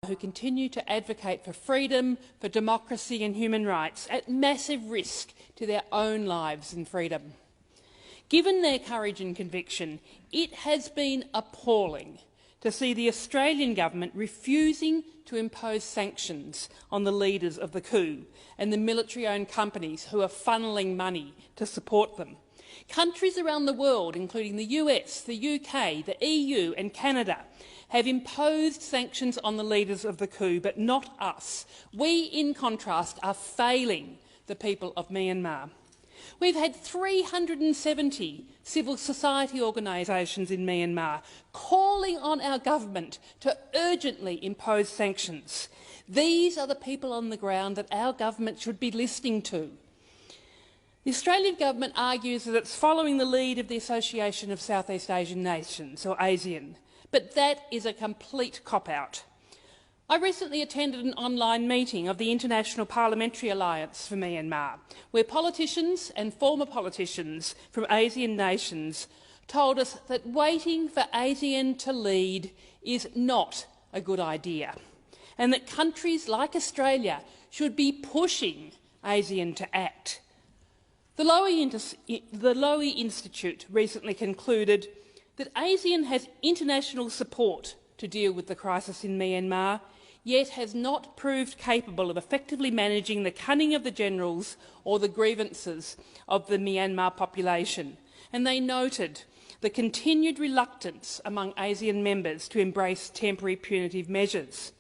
who continue to advocate for freedom, for democracy and human rights at massive risk to their own lives and freedom. Given their courage and conviction, it has been appalling to see the Australian government refusing to impose sanctions on the leaders of the coup and the military-owned companies who are funneling money to support them. Countries around the world, including the US, the UK, the EU and Canada, have imposed sanctions on the leaders of the coup, but not us. We, in contrast, are failing the people of Myanmar. We've had 370 civil society organisations in Myanmar calling on our government to urgently impose sanctions. These are the people on the ground that our government should be listening to. The Australian government argues that it's following the lead of the Association of Southeast Asian Nations, or ASEAN, but that is a complete cop-out. I recently attended an online meeting of the International Parliamentary Alliance for Myanmar, where politicians and former politicians from ASEAN nations told us that waiting for ASEAN to lead is not a good idea, and that countries like Australia should be pushing ASEAN to act. The Lowy Institute recently concluded that ASEAN has international support to deal with the crisis in Myanmar, yet has not proved capable of effectively managing the cunning of the generals or the grievances of the Myanmar population. And they noted the continued reluctance among ASEAN members to embrace temporary punitive measures.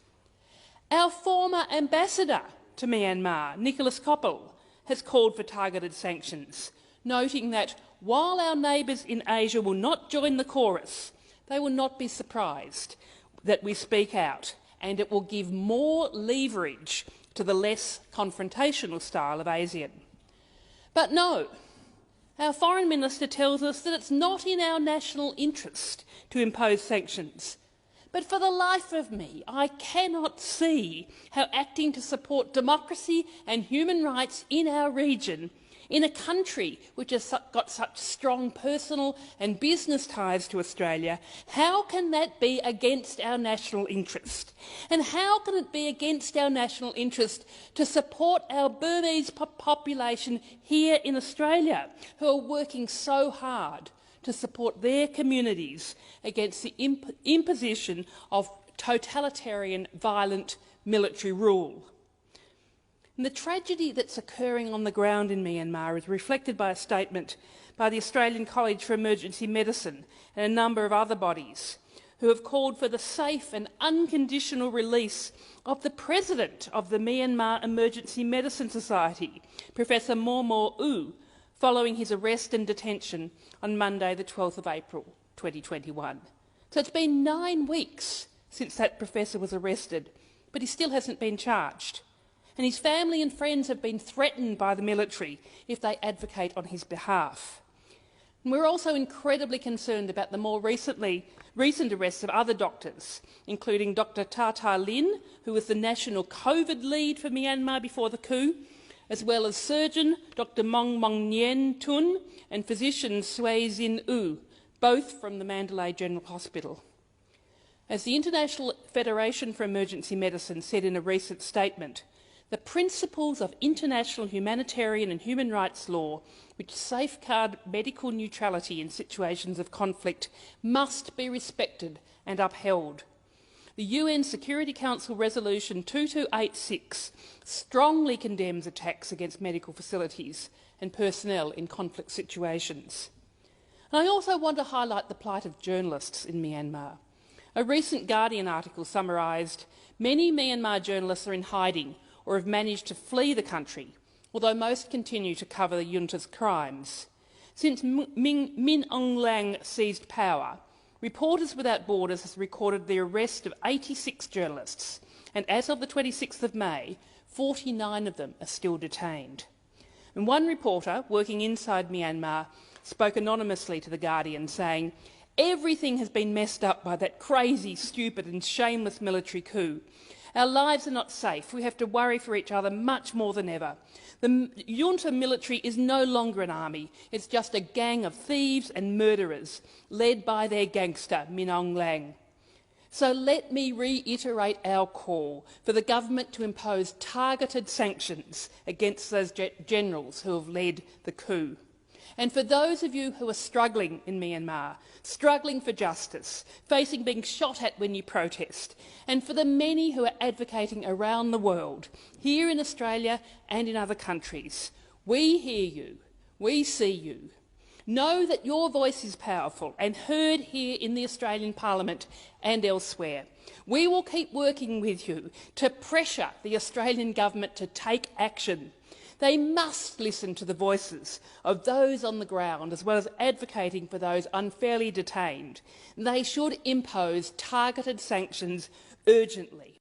Our former ambassador to Myanmar, Nicholas Koppel, has called for targeted sanctions, noting that while our neighbours in Asia will not join the chorus, they will not be surprised that we speak out, and it will give more leverage to the less confrontational style of ASEAN. But no, our Foreign Minister tells us that it's not in our national interest to impose sanctions. But for the life of me, I cannot see how acting to support democracy and human rights in our region, in a country which has got such strong personal and business ties to Australia, how can that be against our national interest? And how can it be against our national interest to support our Burmese population here in Australia, who are working so hard to support their communities against the imposition of totalitarian, violent military rule? And the tragedy that's occurring on the ground in Myanmar is reflected by a statement by the Australian College for Emergency Medicine and a number of other bodies who have called for the safe and unconditional release of the president of the Myanmar Emergency Medicine Society, Professor Mormor U, following his arrest and detention on Monday, the 12th of April 2021. So it's been 9 weeks since that professor was arrested, but he still hasn't been charged. And his family and friends have been threatened by the military if they advocate on his behalf. And we're also incredibly concerned about the more recent arrests of other doctors, including Dr Tata Lin, who was the national COVID lead for Myanmar before the coup, as well as surgeon Dr Mong Mong Nyen Tun and physician Sui Zin U, both from the Mandalay General Hospital. As the International Federation for Emergency Medicine said in a recent statement, the principles of international humanitarian and human rights law, which safeguard medical neutrality in situations of conflict, must be respected and upheld. The UN Security Council Resolution 2286 strongly condemns attacks against medical facilities and personnel in conflict situations. And I also want to highlight the plight of journalists in Myanmar. A recent Guardian article summarised many Myanmar journalists are in hiding or have managed to flee the country, although most continue to cover the junta's crimes. Since Min Aung Hlaing seized power, Reporters Without Borders has recorded the arrest of 86 journalists, and as of the 26th of May, 49 of them are still detained. And one reporter working inside Myanmar spoke anonymously to The Guardian, saying, "Everything has been messed up by that crazy, stupid and shameless military coup. Our lives are not safe. We have to worry for each other much more than ever. The junta military is no longer an army. It's just a gang of thieves and murderers, led by their gangster, Min Aung Hlaing." So let me reiterate our call for the government to impose targeted sanctions against those generals who have led the coup. And for those of you who are struggling in Myanmar, struggling for justice, facing being shot at when you protest, and for the many who are advocating around the world, here in Australia and in other countries, we hear you, we see you. Know that your voice is powerful and heard here in the Australian Parliament and elsewhere. We will keep working with you to pressure the Australian government to take action. They must listen to the voices of those on the ground, as well as advocating for those unfairly detained. They should impose targeted sanctions urgently.